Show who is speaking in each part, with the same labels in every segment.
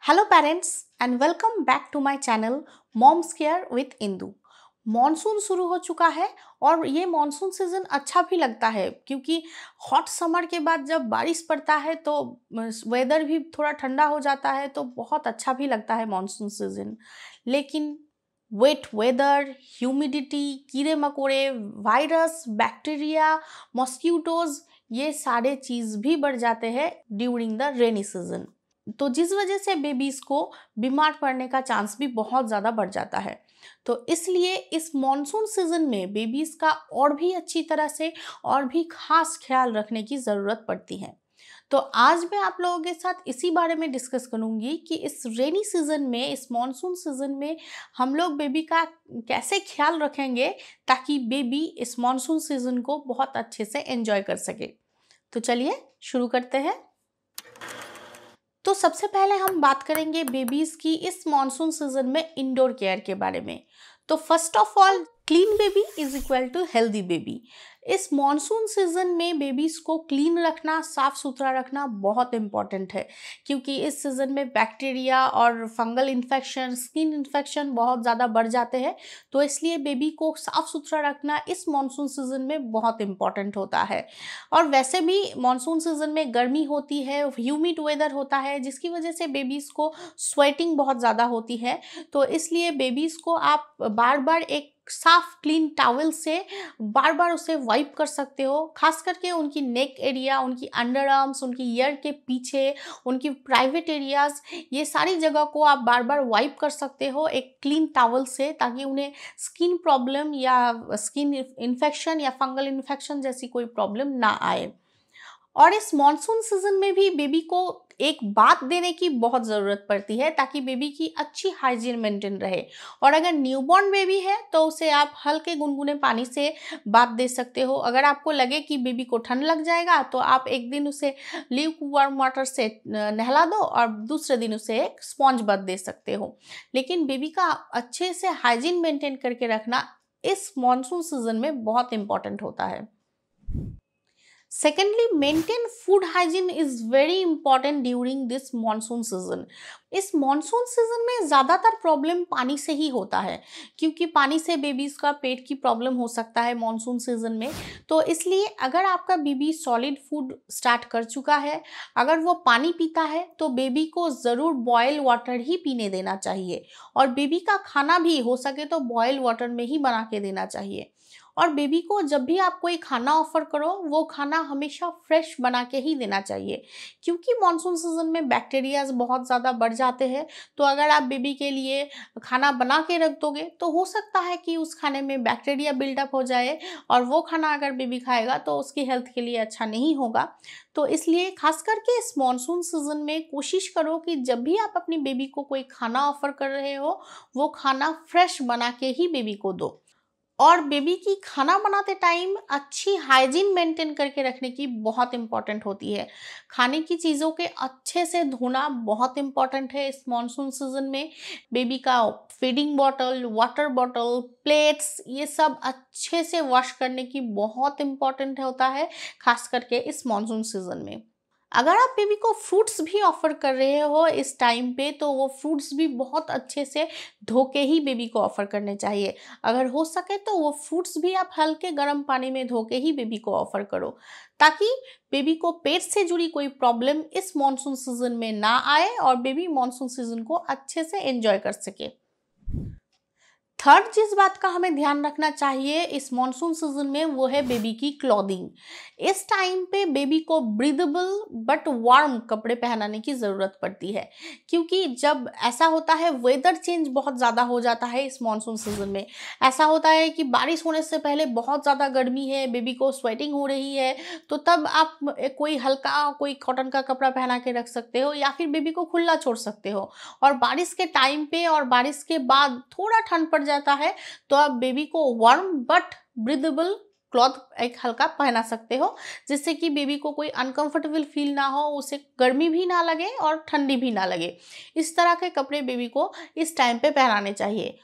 Speaker 1: Hello parents and welcome back to my channel moms care with Indu. Monsoon शुरू हो चुका है और ये मॉनसून सीज़न अच्छा भी लगता है क्योंकि हॉट समर के बाद जब बारिश पड़ता है तो वेदर भी थोड़ा ठंडा हो जाता है, तो बहुत अच्छा भी लगता है मॉनसून सीज़न। लेकिन वेट वेदर, ह्यूमिडिटी, कीड़े मकोड़े, वायरस, बैक्टीरिया, मॉस्किटोज, ये सारे चीज़ भी बढ़ जाते हैं ड्यूरिंग द रेनी सीजन। तो जिस वजह से बेबीज को बीमार पड़ने का चांस भी बहुत ज़्यादा बढ़ जाता है। तो इसलिए इस मॉनसून सीजन में बेबीज का और भी अच्छी तरह से और भी खास ख्याल रखने की ज़रूरत पड़ती है। तो आज मैं आप लोगों के साथ इसी बारे में डिस्कस करूंगी कि इस रेनी सीजन में, इस मॉनसून सीजन में हम लोग बेबी का कैसे ख्याल रखेंगे ताकि बेबी इस मॉनसून सीजन को बहुत अच्छे से एंजॉय कर सके। तो चलिए शुरू करते हैं। तो सबसे पहले हम बात करेंगे बेबीज की इस मॉनसून सीजन में इंडोर केयर के बारे में। तो first of all, clean baby is equal to healthy baby. इस मॉनसून सीजन में बेबीज को क्लीन रखना, साफ सुथरा रखना बहुत इंपॉर्टेंट है क्योंकि इस सीजन में बैक्टीरिया और फंगल इन्फेक्शन, स्किन इन्फेक्शन बहुत ज़्यादा बढ़ जाते हैं। तो इसलिए बेबी को साफ सुथरा रखना इस मॉनसून सीजन में बहुत इंपॉर्टेंट होता है। और वैसे भी मॉनसून सीजन में गर्मी होती है, ह्यूमिड वेदर होता है, जिसकी वजह से बेबीज़ को स्वेटिंग बहुत ज़्यादा होती है। तो इसलिए बेबीज़ को आप बार बार एक साफ क्लीन टॉवल से बार बार उसे वाइप कर सकते हो। खास करके उनकी नेक एरिया, उनकी अंडर आर्म्स, उनकी ईयर के पीछे, उनकी प्राइवेट एरियाज, ये सारी जगह को आप बार बार वाइप कर सकते हो एक क्लीन टॉवल से, ताकि उन्हें स्किन प्रॉब्लम या स्किन इन्फेक्शन या फंगल इन्फेक्शन जैसी कोई प्रॉब्लम ना आए। और इस मॉनसून सीजन में भी बेबी को एक बात देने की बहुत ज़रूरत पड़ती है ताकि बेबी की अच्छी हाइजीन मेंटेन रहे। और अगर न्यूबॉर्न बेबी है तो उसे आप हल्के गुनगुने पानी से बात दे सकते हो। अगर आपको लगे कि बेबी को ठंड लग जाएगा तो आप एक दिन उसे ल्यूक वार्म वाटर से नहला दो और दूसरे दिन उसे एक स्पॉन्ज बाथ दे सकते हो। लेकिन बेबी का अच्छे से हाइजीन मेंटेन करके रखना इस मॉनसून सीजन में बहुत इंपॉर्टेंट होता है। Secondly, maintain food hygiene is very important during this monsoon season. इस मॉनसून सीजन में ज़्यादातर प्रॉब्लम पानी से ही होता है क्योंकि पानी से बेबीज़ का पेट की प्रॉब्लम हो सकता है मॉनसून सीजन में। तो इसलिए अगर आपका बेबी सॉलिड फूड स्टार्ट कर चुका है, अगर वो पानी पीता है, तो बेबी को ज़रूर बॉयल वाटर ही पीने देना चाहिए। और बेबी का खाना भी हो सके तो बॉयल वाटर में ही बना के देना चाहिए। और बेबी को जब भी आप कोई खाना ऑफर करो, वो खाना हमेशा फ्रेश बना के ही देना चाहिए क्योंकि मॉनसून सीजन में बैक्टीरियाज बहुत ज़्यादा बढ़ जाते हैं। तो अगर आप बेबी के लिए खाना बना के रख दोगे तो हो सकता है कि उस खाने में बैक्टीरिया बिल्डअप हो जाए और वो खाना अगर बेबी खाएगा तो उसकी हेल्थ के लिए अच्छा नहीं होगा। तो इसलिए खास करके इस मॉनसून सीजन में कोशिश करो कि जब भी आप अपनी बेबी को कोई खाना ऑफर कर रहे हो, वो खाना फ्रेश बना के ही बेबी को दो। और बेबी की खाना बनाते टाइम अच्छी हाइजीन मेंटेन करके रखने की बहुत इंपॉर्टेंट होती है। खाने की चीज़ों के अच्छे से धोना बहुत इंपॉर्टेंट है इस मॉनसून सीजन में। बेबी का feeding bottle, water bottle, plates, ये सब अच्छे से वॉश करने की बहुत इंपॉर्टेंट होता है, खास करके इस मॉनसून सीजन में। अगर आप बेबी को फ्रूट्स भी ऑफ़र कर रहे हो इस टाइम पे, तो वो फ्रूट्स भी बहुत अच्छे से धो के ही बेबी को ऑफ़र करने चाहिए। अगर हो सके तो वो फ्रूट्स भी आप हल्के गर्म पानी में धो के ही बेबी को ऑफ़र करो, ताकि बेबी को पेट से जुड़ी कोई प्रॉब्लम इस मॉनसून सीजन में ना आए और बेबी मॉनसून सीजन को अच्छे से एंजॉय कर सके। थर्ड जिस बात का हमें ध्यान रखना चाहिए इस मॉनसून सीजन में, वो है बेबी की क्लॉथिंग। इस टाइम पे बेबी को ब्रीदेबल बट वार्म कपड़े पहनाने की ज़रूरत पड़ती है क्योंकि जब ऐसा होता है, वेदर चेंज बहुत ज़्यादा हो जाता है इस मॉनसून सीजन में। ऐसा होता है कि बारिश होने से पहले बहुत ज़्यादा गर्मी है, बेबी को स्वेटिंग हो रही है, तो तब आप कोई हल्का कोई कॉटन का कपड़ा पहना के रख सकते हो या फिर बेबी को खुला छोड़ सकते हो। और बारिश के टाइम पे और बारिश के बाद थोड़ा ठंड पड़ जाता है तो आप बेबी को वार्म बट ब्रीदेबल क्लॉथ एक हल्का पहना सकते हो, जिससे कि बेबी को कोई अनकंफर्टेबल फील ना हो, उसे गर्मी भी ना लगे और ठंडी भी ना लगे। इस तरह के कपड़े बेबी को इस टाइम पे पहनाने चाहिए।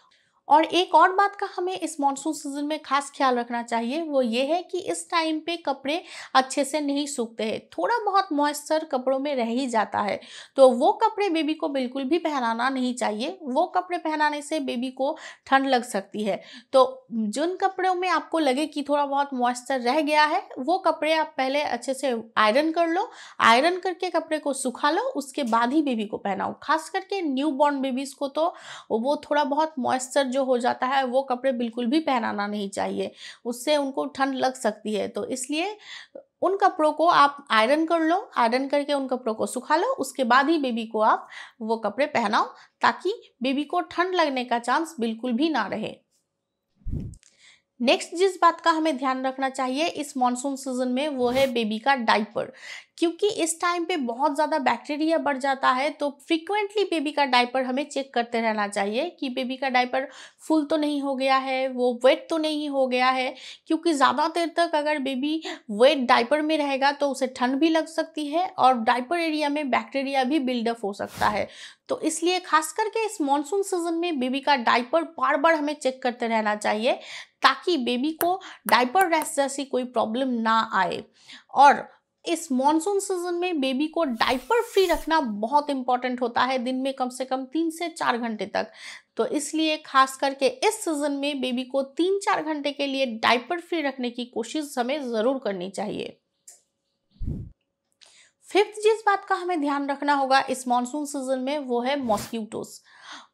Speaker 1: और एक और बात का हमें इस मॉनसून सीजन में खास ख्याल रखना चाहिए, वो ये है कि इस टाइम पे कपड़े अच्छे से नहीं सूखते हैं, थोड़ा बहुत मॉइस्चर कपड़ों में रह ही जाता है। तो वो कपड़े बेबी को बिल्कुल भी पहनाना नहीं चाहिए, वो कपड़े पहनाने से बेबी को ठंड लग सकती है। तो जिन कपड़ों में आपको लगे कि थोड़ा बहुत मॉइस्चर रह गया है, वो कपड़े आप पहले अच्छे से आयरन कर लो, आयरन करके कपड़े को सुखा लो, उसके बाद ही बेबी को पहनाओ। खास करके न्यू बॉर्न बेबीज को तो वो थोड़ा बहुत मॉइस्चर जो हो जाता है, वो कपड़े बिल्कुल भी पहनाना नहीं चाहिए, उससे उनको ठंड लग सकती है। तो इसलिए उन कपड़ों को आप आयरन कर लो, आयरन करके उन कपड़ों को सुखा लो, उसके बाद ही बेबी को आप वो कपड़े पहनाओ, ताकि बेबी को ठंड लगने का चांस बिल्कुल भी ना रहे। नेक्स्ट जिस बात का हमें ध्यान रखना चाहिए इस मॉनसून सीजन में, वो है बेबी का डाइपर। क्योंकि इस टाइम पे बहुत ज़्यादा बैक्टीरिया बढ़ जाता है, तो फ्रीक्वेंटली बेबी का डाइपर हमें चेक करते रहना चाहिए कि बेबी का डाइपर फुल तो नहीं हो गया है, वो वेट तो नहीं हो गया है। क्योंकि ज़्यादा देर तक अगर बेबी वेट डाइपर में रहेगा तो उसे ठंड भी लग सकती है और डाइपर एरिया में बैक्टीरिया भी बिल्डअप हो सकता है। तो इसलिए खास करके इस मॉनसून सीजन में बेबी का डाइपर बार बार हमें चेक करते रहना चाहिए, ताकि बेबी को डाइपर रैश जैसी कोई प्रॉब्लम ना आए। और इस मॉनसून सीजन में बेबी को डाइपर फ्री रखना बहुत इंपॉर्टेंट होता है, दिन में कम से कम 3 से 4 घंटे तक। तो इसलिए खास करके इस सीजन में बेबी को 3-4 घंटे के लिए डाइपर फ्री रखने की कोशिश हमें ज़रूर करनी चाहिए। फिफ्थ जिस बात का हमें ध्यान रखना होगा इस मॉनसून सीजन में, वो है मॉस्किटोज।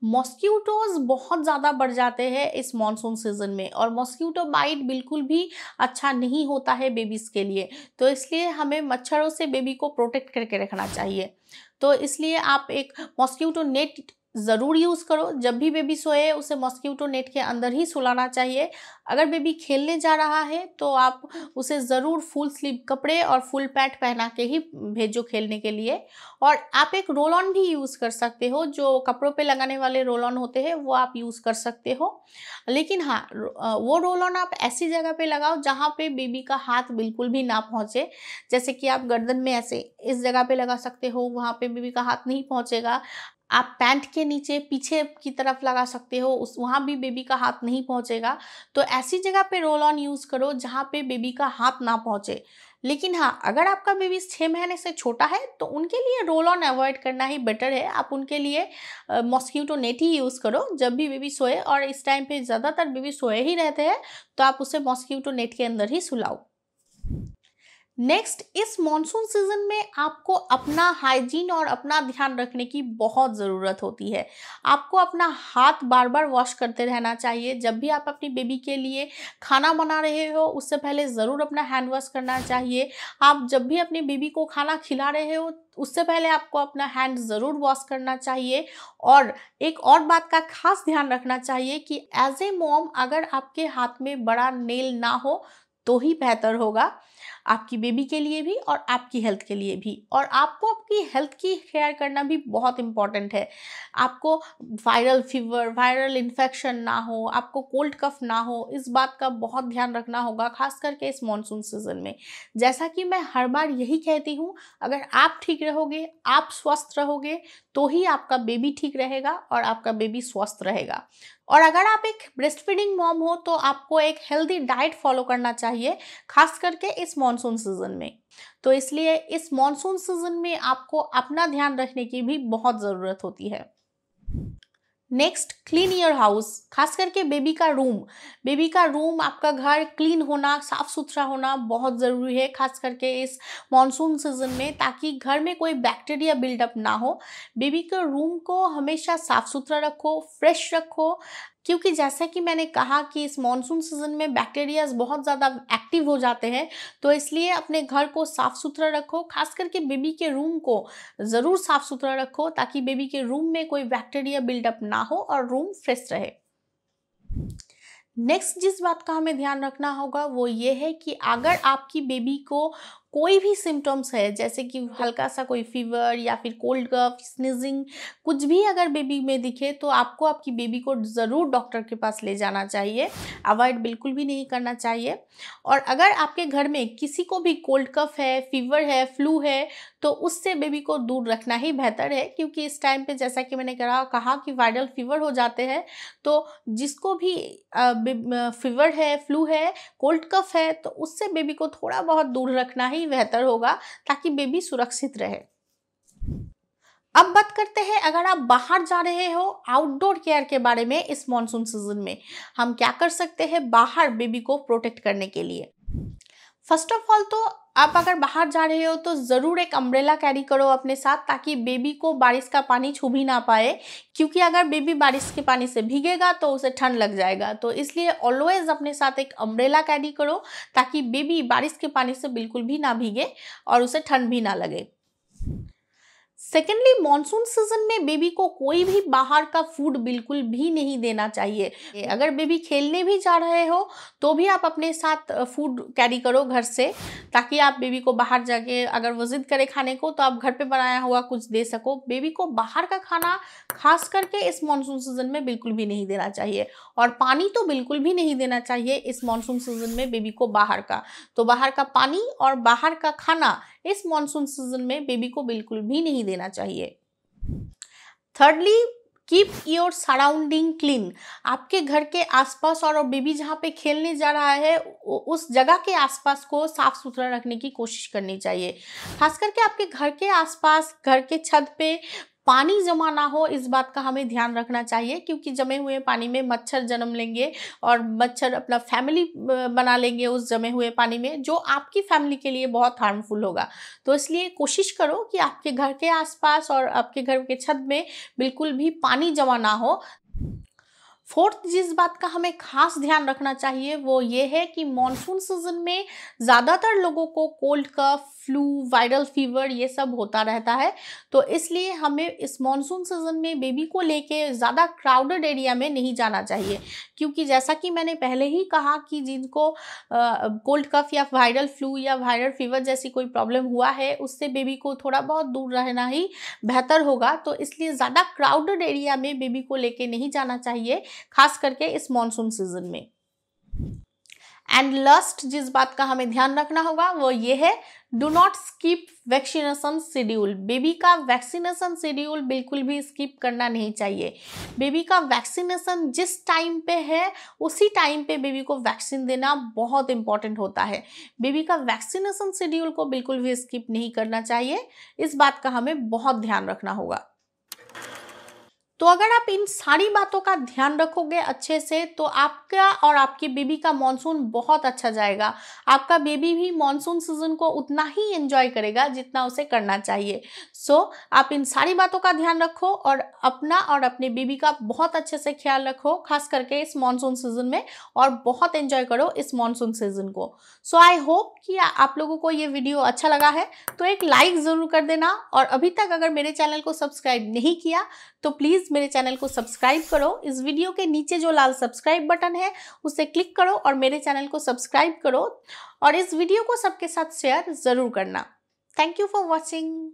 Speaker 1: मॉस्किटोज बहुत ज़्यादा बढ़ जाते हैं इस मॉनसून सीजन में, और मॉस्किटो बाइट बिल्कुल भी अच्छा नहीं होता है बेबीज़ के लिए। तो इसलिए हमें मच्छरों से बेबी को प्रोटेक्ट करके रखना चाहिए। तो इसलिए आप एक मॉस्किटो नेट ज़रूर यूज़ करो। जब भी बेबी सोए उसे मॉस्किटो नेट के अंदर ही सुलाना चाहिए। अगर बेबी खेलने जा रहा है तो आप उसे ज़रूर फुल स्लीव कपड़े और फुल पैंट पहना के ही भेजो खेलने के लिए। और आप एक रोल ऑन भी यूज़ कर सकते हो, जो कपड़ों पे लगाने वाले रोल ऑन होते हैं वो आप यूज़ कर सकते हो। लेकिन हाँ, वो रोल ऑन आप ऐसी जगह पे लगाओ जहाँ पे बेबी का हाथ बिल्कुल भी ना पहुँचे। जैसे कि आप गर्दन में ऐसे इस जगह पे लगा सकते हो, वहाँ पे बेबी का हाथ नहीं पहुँचेगा। आप पैंट के नीचे पीछे की तरफ लगा सकते हो, उस वहाँ भी बेबी का हाथ नहीं पहुँचेगा। तो ऐसी जगह पे रोल ऑन यूज़ करो जहाँ पे बेबी का हाथ ना पहुँचे। लेकिन हाँ, अगर आपका बेबी 6 महीने से छोटा है तो उनके लिए रोल ऑन अवॉइड करना ही बेटर है। आप उनके लिए मॉस्किटो नेट ही यूज़ करो जब भी बेबी सोए, और इस टाइम पे ज़्यादातर बेबी सोए ही रहते हैं, तो आप उसे मॉस्किटो नेट के अंदर ही सुलाओ। नेक्स्ट, इस मॉनसून सीजन में आपको अपना हाइजीन और अपना ध्यान रखने की बहुत ज़रूरत होती है। आपको अपना हाथ बार बार वॉश करते रहना चाहिए। जब भी आप अपनी बेबी के लिए खाना बना रहे हो उससे पहले ज़रूर अपना हैंड वॉश करना चाहिए। आप जब भी अपनी बेबी को खाना खिला रहे हो उससे पहले आपको अपना हैंड ज़रूर वॉश करना चाहिए। और एक और बात का खास ध्यान रखना चाहिए कि एज ए मॉम अगर आपके हाथ में बड़ा नेल ना हो तो ही बेहतर होगा, आपकी बेबी के लिए भी और आपकी हेल्थ के लिए भी। और आपको आपकी हेल्थ की केयर करना भी बहुत इम्पॉर्टेंट है। आपको वायरल फीवर, वायरल इन्फेक्शन ना हो, आपको कोल्ड कफ ना हो, इस बात का बहुत ध्यान रखना होगा, खास करके इस मॉनसून सीजन में। जैसा कि मैं हर बार यही कहती हूँ, अगर आप ठीक रहोगे, आप स्वस्थ रहोगे, तो ही आपका बेबी ठीक रहेगा और आपका बेबी स्वस्थ रहेगा। और अगर आप एक ब्रेस्ट फीडिंग मॉम हो तो आपको एक हेल्दी डाइट फॉलो करना चाहिए, खास करके इस मॉनसून सीजन में। तो इसलिए इस मॉनसून सीजन में आपको अपना ध्यान रखने की भी बहुत ज़रूरत होती है। Next, clean your house. खास करके बेबी का रूम, आपका घर क्लीन होना, साफ सुथरा होना बहुत ज़रूरी है, खास करके इस मॉनसून सीजन में, ताकि घर में कोई बैक्टीरिया बिल्डअप ना हो। बेबी के रूम को हमेशा साफ सुथरा रखो, फ्रेश रखो। क्योंकि जैसा कि मैंने कहा कि इस मॉनसून सीजन में बैक्टीरियाज बहुत ज़्यादा एक्टिव हो जाते हैं, तो इसलिए अपने घर को साफ सुथरा रखो। खास करके बेबी के रूम को ज़रूर साफ सुथरा रखो, ताकि बेबी के रूम में कोई बैक्टीरिया बिल्डअप ना हो और रूम फ्रेश रहे। नेक्स्ट जिस बात का हमें ध्यान रखना होगा वो ये है कि अगर आपकी बेबी को कोई भी सिम्टम्स है, जैसे कि हल्का सा कोई फीवर या फिर कोल्ड कफ, स्नीजिंग, कुछ भी अगर बेबी में दिखे तो आपको आपकी बेबी को ज़रूर डॉक्टर के पास ले जाना चाहिए, अवॉइड बिल्कुल भी नहीं करना चाहिए। और अगर आपके घर में किसी को भी कोल्ड कफ है, फीवर है, फ्लू है, तो उससे बेबी को दूर रखना ही बेहतर है, क्योंकि इस टाइम पे जैसा कि मैंने कहा कि वायरल फीवर हो जाते हैं। तो जिसको भी फीवर है, फ्लू है, कोल्ड कफ है, तो उससे बेबी को थोड़ा बहुत दूर रखना ही बेहतर होगा, ताकि बेबी सुरक्षित रहे। अब बात करते हैं, अगर आप बाहर जा रहे हो, आउटडोर केयर के बारे में। इस मॉनसून सीजन में हम क्या कर सकते हैं बाहर बेबी को प्रोटेक्ट करने के लिए? फर्स्ट ऑफ ऑल तो आप अगर बाहर जा रहे हो तो ज़रूर एक अम्ब्रेला कैरी करो अपने साथ, ताकि बेबी को बारिश का पानी छू भी ना पाए, क्योंकि अगर बेबी बारिश के पानी से भीगेगा तो उसे ठंड लग जाएगा। तो इसलिए ऑलवेज अपने साथ एक अम्ब्रेला कैरी करो, ताकि बेबी बारिश के पानी से बिल्कुल भी ना भीगे और उसे ठंड भी ना लगे। सेकेंडली, मानसून सीजन में बेबी को कोई भी बाहर का फूड बिल्कुल भी नहीं देना चाहिए। अगर बेबी खेलने भी जा रहे हो तो भी आप अपने साथ फूड कैरी करो घर से, ताकि आप बेबी को बाहर जाके अगर वो जिद करे खाने को तो आप घर पे बनाया हुआ कुछ दे सको। बेबी को बाहर का खाना खास करके इस मानसून सीजन में बिल्कुल भी नहीं देना चाहिए, और पानी तो बिल्कुल भी नहीं देना चाहिए इस मानसून सीजन में बेबी को बाहर का। तो बाहर का पानी और बाहर का खाना इस मानसून सीजन में बेबी को बिल्कुल भी नहीं देना चाहिए। Thirdly, keep your surrounding clean. आपके घर के आसपास और बेबी जहाँ पे खेलने जा रहा है उस जगह के आसपास को साफ सुथरा रखने की कोशिश करनी चाहिए। खास करके आपके घर के आसपास, घर के छत पे पानी जमा ना हो, इस बात का हमें ध्यान रखना चाहिए, क्योंकि जमे हुए पानी में मच्छर जन्म लेंगे और मच्छर अपना फैमिली बना लेंगे उस जमे हुए पानी में, जो आपकी फैमिली के लिए बहुत हार्मफुल होगा। तो इसलिए कोशिश करो कि आपके घर के आसपास और आपके घर के छत में बिल्कुल भी पानी जमा ना हो। फोर्थ, जिस बात का हमें खास ध्यान रखना चाहिए वो ये है कि मॉनसून सीजन में ज़्यादातर लोगों को cold cough, flu, viral fever ये सब होता रहता है। तो इसलिए हमें इस मॉनसून सीजन में बेबी को लेके ज़्यादा क्राउडेड एरिया में नहीं जाना चाहिए, क्योंकि जैसा कि मैंने पहले ही कहा कि जिनको कोल्ड कफ या वायरल फ्लू या वायरल फीवर जैसी कोई प्रॉब्लम हुआ है, उससे बेबी को थोड़ा बहुत दूर रहना ही बेहतर होगा। तो इसलिए ज़्यादा क्राउडेड एरिया में बेबी को लेके नहीं जाना चाहिए, खास करके इस मॉनसून सीजन में। एंड लास्ट, जिस बात का हमें ध्यान रखना होगा वो ये है, do not skip vaccination schedule. Baby का वैक्सीनेशन शेड्यूल बिल्कुल भी स्किप करना नहीं चाहिए। बेबी का वैक्सीनेशन जिस टाइम पे है उसी टाइम पे बेबी को वैक्सीन देना बहुत इंपॉर्टेंट होता है। बेबी का वैक्सीनेशन शेड्यूल को बिल्कुल भी स्किप नहीं करना चाहिए, इस बात का हमें बहुत ध्यान रखना होगा। तो अगर आप इन सारी बातों का ध्यान रखोगे अच्छे से, तो आपका और आपकी बेबी का मॉनसून बहुत अच्छा जाएगा। आपका बेबी भी मॉनसून सीजन को उतना ही एंजॉय करेगा जितना उसे करना चाहिए। सो आप इन सारी बातों का ध्यान रखो और अपना और अपने बेबी का बहुत अच्छे से ख्याल रखो, खास करके इस मॉनसून सीजन में, और बहुत एंजॉय करो इस मॉनसून सीजन को। सो आई होप कि आप लोगों को ये वीडियो अच्छा लगा है, तो एक लाइक ज़रूर कर देना, और अभी तक अगर मेरे चैनल को सब्सक्राइब नहीं किया तो प्लीज़ मेरे चैनल को सब्सक्राइब करो। इस वीडियो के नीचे जो लाल सब्सक्राइब बटन है उसे क्लिक करो और मेरे चैनल को सब्सक्राइब करो, और इस वीडियो को सबके साथ शेयर ज़रूर करना। Thank you for watching.